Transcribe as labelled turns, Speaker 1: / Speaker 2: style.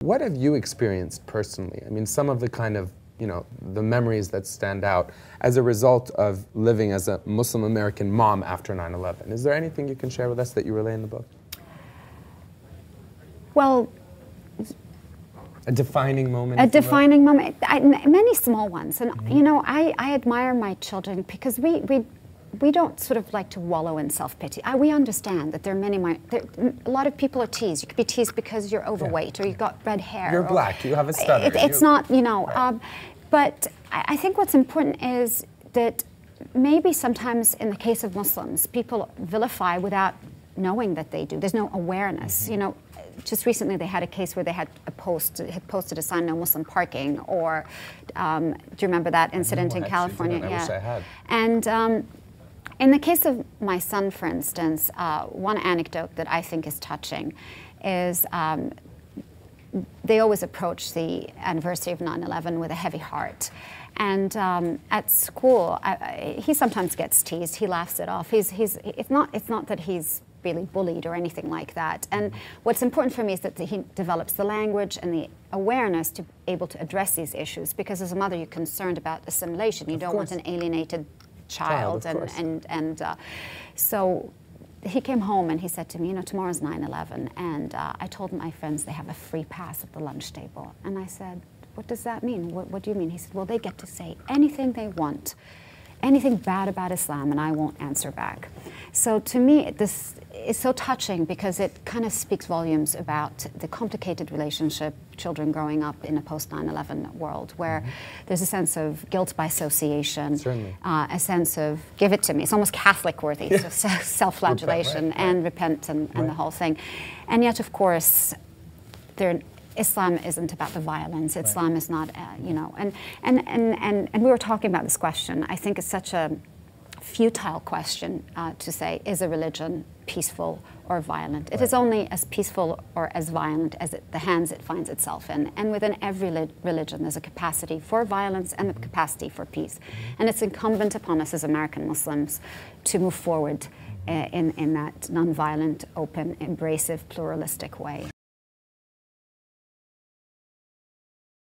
Speaker 1: What have you experienced personally? I mean, some of the kind of, the memories that stand out as a result of living as a Muslim American mom after 9/11. Is there anything you can share with us that you relay in the book?
Speaker 2: Well,
Speaker 1: a defining moment?
Speaker 2: A defining moment. Many small ones. And, I admire my children because we don't sort of like to wallow in self-pity. We understand that there are a lot of people are teased. You could be teased because you're overweight or you've got red hair.
Speaker 1: You're black, you have a stutter.
Speaker 2: It's not,
Speaker 1: Right.
Speaker 2: But I think what's important is that maybe sometimes in the case of Muslims, people vilify without knowing that they do. There's no awareness. Just recently they had a case where they had posted a sign, no Muslim parking, or do you remember that incident in California?
Speaker 1: I wish I had.
Speaker 2: And in the case of my son, for instance, one anecdote that I think is touching is they always approach the anniversary of 9/11 with a heavy heart. And at school, he sometimes gets teased. He laughs it off. It's not that he's really bullied or anything like that. And what's important for me is that he develops the language and the awareness to be able to address these issues. Because as a mother, you're concerned about assimilation. You don't want an alienated child. So he came home and he said to me, tomorrow's 9/11, and I told my friends they have a free pass at the lunch table. And I said, what does that mean? What do you mean? He said, well, they get to say anything they want, anything bad about Islam, and I won't answer back. So to me, this is so touching because it kind of speaks volumes about the complicated relationship children growing up in a post-9/11 world where there's a sense of guilt by association, a sense of give it to me. It's almost Catholic-worthy, so self-flagellation and repent and the whole thing. And yet, of course, Islam isn't about the violence. Islam is not, and we were talking about this question. I think it's such a futile question to say, is a religion peaceful or violent? It is only as peaceful or as violent as the hands it finds itself in. And within every religion, there's a capacity for violence and a capacity for peace. And it's incumbent upon us as American Muslims to move forward in that nonviolent, open, embracive, pluralistic way.